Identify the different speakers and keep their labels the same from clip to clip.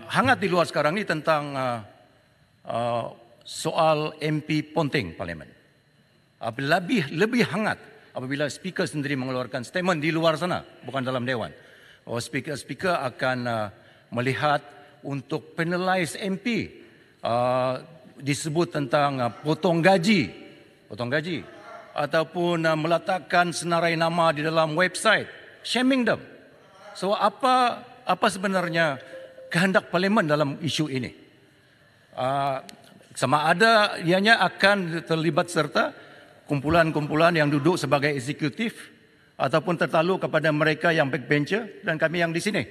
Speaker 1: hangat di luar sekarang ini tentang soal MP Ponteng Parlimen. Lebih hangat apabila speaker sendiri mengeluarkan statement di luar sana, bukan dalam Dewan. Speaker akan melihat untuk penalize MP, disebut tentang potong gaji ataupun meletakkan senarai nama di dalam website, shaming them. So apa sebenarnya kehendak Parlimen dalam isu ini? Sama ada ianya akan terlibat serta kumpulan-kumpulan yang duduk sebagai eksekutif ataupun tertakluk kepada mereka yang backbencher dan kami yang di sini.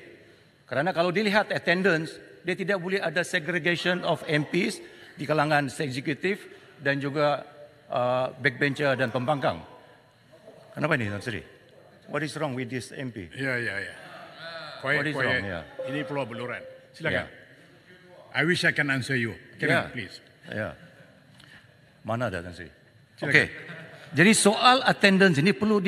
Speaker 1: Karena kalau dilihat attendance, dia tidak boleh ada segregation of MPs di kalangan eksekutif dan juga backbencher dan pembangkang. Kenapa ini, Tan Sri? What is wrong with this MP?
Speaker 2: Ya. Quiet. Ini perlu beluran. Silakan. I wish I can answer you. Please.
Speaker 1: Ya. Mana ada, Tan Sri? Okey. Jadi soal attendance ini perlu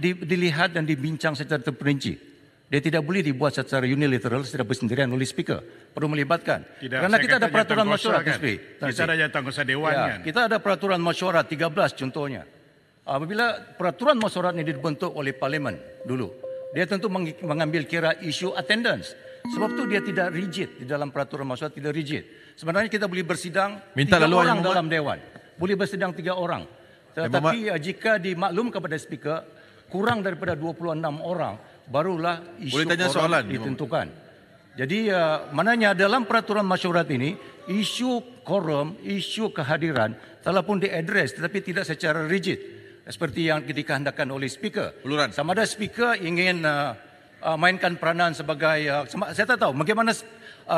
Speaker 1: dilihat dan dibincang secara terperinci. Dia tidak boleh dibuat secara unilateral, secara bersendirian oleh speaker. Perlu melibatkan. Karena kita ada peraturan masyurat.
Speaker 2: Kita ada jawatan Dewan kan?
Speaker 1: Kita ada peraturan masyurat 13 contohnya. Apabila peraturan masyurat ini dibentuk oleh Parlimen dulu, dia tentu mengambil kira isu attendance. Sebab itu dia tidak rigid di dalam peraturan masyurat, tidak rigid. Sebenarnya kita boleh bersidang 3 orang dalam Dewan. Boleh bersidang 3 orang. Tetapi jika dimaklum kepada speaker, kurang daripada 26 orang, barulah isu quorum ditentukan. Jadi maknanya dalam peraturan masyurat ini, isu quorum, isu kehadiran telah pun diadres tetapi tidak secara rigid seperti yang dikehendakkan oleh speaker. Sama ada speaker ingin mainkan peranan sebagai saya tak tahu bagaimana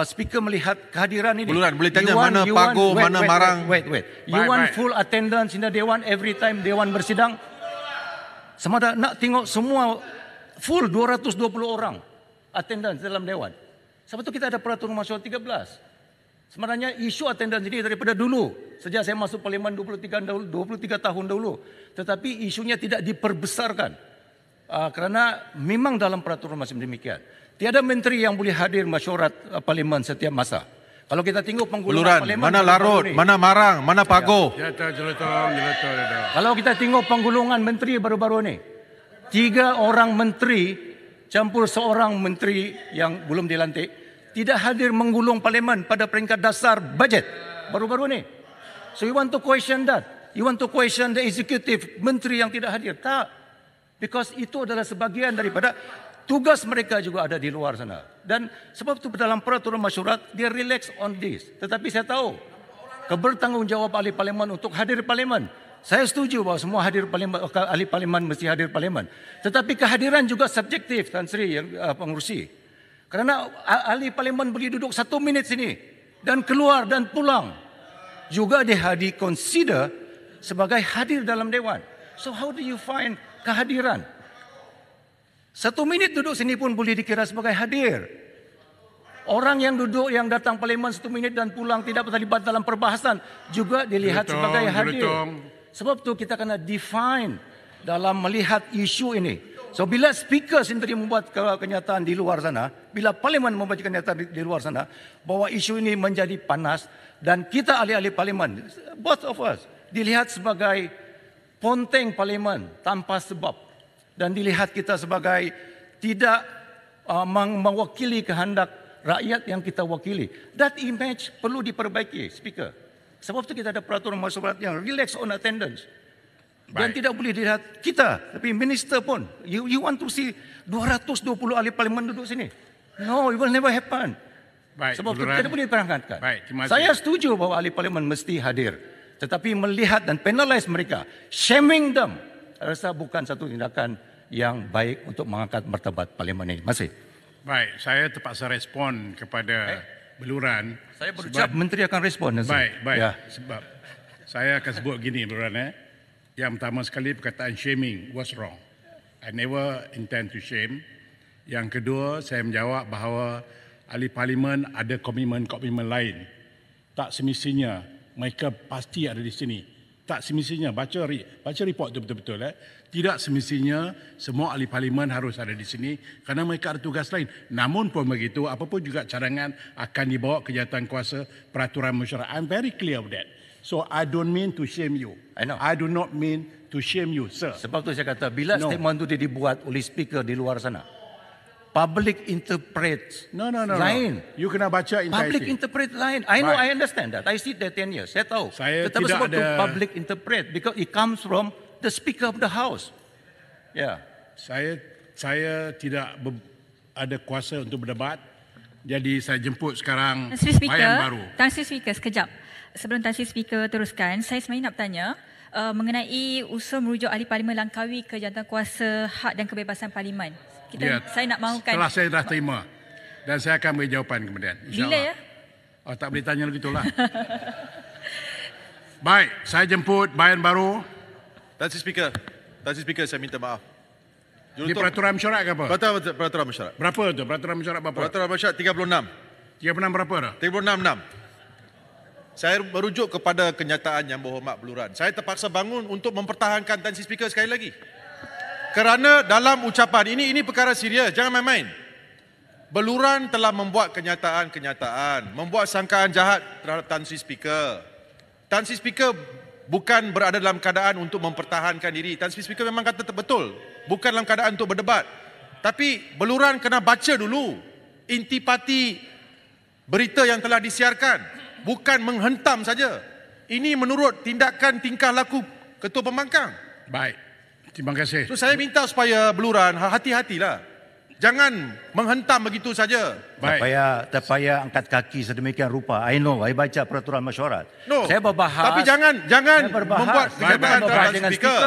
Speaker 1: speaker melihat kehadiran ini.
Speaker 3: Boleh tanya mana Pago, mana Marang.
Speaker 1: Wait. You want full attendance in the Dewan every time Dewan bersidang? Sama ada nak tengok semua full 220 orang attendance dalam Dewan. Sebab itu kita ada peraturan masyurat 13. Sebenarnya isu attendance ini daripada dulu. Sejak saya masuk Parlimen 23 tahun dahulu. Tetapi isunya tidak diperbesarkan. Kerana memang dalam peraturan macam demikian. Tiada menteri yang boleh hadir masyurat Parlimen setiap masa. Kalau kita tengok penggulungan Parlimen,
Speaker 3: mana Larut, mana Marang, mana Pago.
Speaker 1: Kalau kita tengok penggulungan menteri baru-baru ini, 3 orang menteri campur seorang menteri yang belum dilantik tidak hadir menggulung Parlimen pada peringkat dasar bajet baru-baru ini. So you want to question that? You want to question the executive menteri yang tidak hadir? Tak. Because itu adalah sebahagian daripada tugas mereka juga ada di luar sana. Dan sebab itu dalam peraturan masyurat dia relax on this. Tetapi saya tahu kebertanggungjawab ahli Parlimen untuk hadir Parlimen. Saya setuju bahawa semua ahli Parlimen mesti hadir Parlimen. Tetapi kehadiran juga subjektif, Tan Sri yang pengurusi. Kerana ahli Parlimen boleh duduk 1 minit sini dan keluar dan pulang. Juga dia consider sebagai hadir dalam Dewan. So how do you find kehadiran? 1 minit duduk sini pun boleh dikira sebagai hadir. Orang yang duduk yang datang Parlimen 1 minit dan pulang tidak terlibat dalam perbahasan juga dilihat sebagai hadir. Sebab tu kita kena define dalam melihat isu ini. So bila speaker sendiri membuat kenyataan di luar sana, bila Parlimen membuat kenyataan di luar sana bahawa isu ini menjadi panas dan kita ahli-ahli Parlimen, both of us, dilihat sebagai ponteng Parlimen tanpa sebab dan dilihat kita sebagai tidak mewakili kehendak rakyat yang kita wakili. That image perlu diperbaiki, speaker. Sebab itu kita ada peraturan masyurat yang relax on attendance. Dan tidak boleh dilihat kita, tapi minister pun. You want to see 220 ahli Parlimen duduk sini? No, it will never happen. Sebab itu tidak boleh diperangkatkan. Saya setuju bahawa ahli Parlimen mesti hadir. Tetapi melihat dan penalize mereka, shaming them, rasa bukan satu tindakan yang baik untuk mengangkat martabat Parlimen ini. Masih.
Speaker 2: Baik, saya terpaksa respon kepada beluran.
Speaker 1: Saya berucap menteri akan respon.
Speaker 2: Baik. Ya. Sebab saya akan sebut gini beluran. Yang pertama sekali perkataan shaming was wrong. I never intend to shame. Yang kedua, saya menjawab bahawa ahli Parlimen ada komitmen lain. Tak semestinya mereka pasti ada di sini. Tak semestinya baca report tu betul-betul. Tidak semestinya semua ahli parlimen harus ada di sini kerana mereka ada tugas lain. Namun pun begitu, apapun juga cadangan akan dibawa ke jawatankuasa peraturan mesyuarat. I'm very clear of that. So I don't mean to shame you.
Speaker 1: I know.
Speaker 2: I do not mean to shame you, sir.
Speaker 1: Sebab tu saya kata, bila statement itu dibuat oleh speaker di luar sana, public interpret lain.
Speaker 2: You kena baca
Speaker 1: Public
Speaker 2: entirety.
Speaker 1: interpret lain. I know,
Speaker 2: Right.
Speaker 1: I understand that. I see that 10 years. Saya tahu.
Speaker 2: Saya
Speaker 1: Tetapi
Speaker 2: tidak
Speaker 1: sebab tu
Speaker 2: ada-
Speaker 1: public interpret because it comes from the speaker of the house. Yeah.
Speaker 2: Saya tidak ada kuasa untuk berdebat. Jadi saya jemput sekarang
Speaker 4: Tan Sri Speaker,
Speaker 2: bayan baru.
Speaker 4: Tan Sri Speaker, sekejap. Sebelum Tan Sri Speaker teruskan, saya sebenarnya nak bertanya mengenai usul merujuk ahli parlimen langkawi ke jawatankuasa hak dan kebebasan parlimen. Saya nak mahukan.
Speaker 2: Setelah saya dah terima. Dan saya akan beri jawapan kemudian.
Speaker 4: Bila ya?
Speaker 2: Oh, tak boleh tanya lagi itulah. Baik, saya jemput bayan baru.
Speaker 3: Tan Sri Speaker, saya minta maaf.
Speaker 2: Di peraturan mesyuarat ke apa?
Speaker 3: Peraturan mesyuarat.
Speaker 2: Berapa tu? Peraturan mesyuarat berapa?
Speaker 3: Peraturan mesyuarat 36.
Speaker 2: 36 berapa dah?
Speaker 3: 36.6. Saya merujuk kepada kenyataan Yang Berhormat Beluran. Saya terpaksa bangun untuk mempertahankan Tan Sri Speaker sekali lagi. Kerana dalam ucapan ini perkara serius, jangan main-main. Beluran telah membuat kenyataan-kenyataan, membuat sangkaan jahat terhadap Tan Sri Speaker. Tan Sri Speaker bukan berada dalam keadaan untuk mempertahankan diri. Tan Sri Speaker memang kata betul, bukan dalam keadaan untuk berdebat. Tapi Beluran kena baca dulu intipati berita yang telah disiarkan, bukan menghentam saja. Ini menurut tindakan tingkah laku Ketua Pembangkang.
Speaker 2: Baik, terima kasih.
Speaker 3: So saya minta supaya Beluran hati-hatilah. Jangan menghentam begitu saja.
Speaker 2: Baik.
Speaker 1: Tak payah angkat kaki sedemikian rupa. I know, I baca peraturan mesyuarat.
Speaker 3: No.
Speaker 1: Saya berbahas.
Speaker 3: Tapi jangan
Speaker 1: saya berbahas.
Speaker 3: membuat
Speaker 1: Saya
Speaker 3: kenyataan
Speaker 1: berbahas
Speaker 3: terhadap
Speaker 1: dengan
Speaker 3: speaker.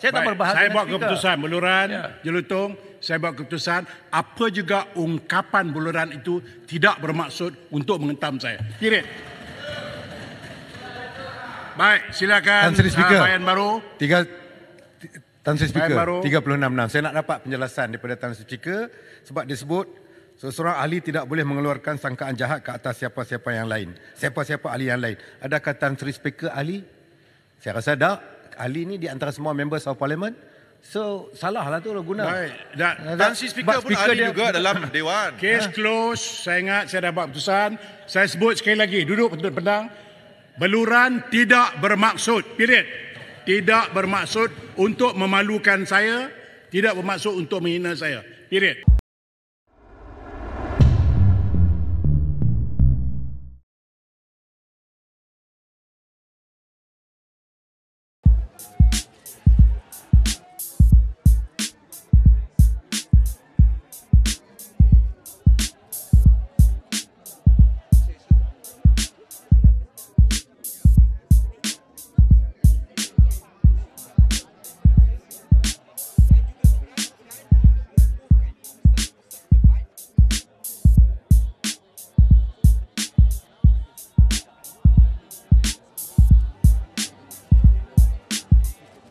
Speaker 1: Saya tak
Speaker 2: Baik,
Speaker 1: berbahas
Speaker 2: saya
Speaker 1: dengan
Speaker 2: buat
Speaker 1: speaker.
Speaker 2: keputusan Beluran,
Speaker 1: Ya.
Speaker 2: Jelutong, saya buat keputusan apa juga ungkapan Beluran itu tidak bermaksud untuk menghentam saya. Period. Baik, silakan.
Speaker 5: Tan Sri Speaker.
Speaker 2: Bayan baru.
Speaker 5: Tan Sri Speaker,
Speaker 2: baru.
Speaker 5: 36.6. Saya nak dapat penjelasan daripada Tan Sri Speaker sebab disebut seseorang ahli tidak boleh mengeluarkan sangkaan jahat ke atas siapa-siapa yang lain. Siapa-siapa ahli yang lain. Adakah Tan Sri Speaker ahli? Saya rasa tak. Ahli ni di antara semua members of parliament. So, salah lah tu guna.
Speaker 2: Baik.
Speaker 3: Tan Sri Speaker pun ahli juga dalam Dewan.
Speaker 2: Case close. Saya ingat saya dah buat keputusan. Saya sebut sekali lagi. Duduk pendang. Beluran tidak bermaksud. Period. Tidak bermaksud untuk memalukan saya. Tidak bermaksud untuk menghina saya. Period.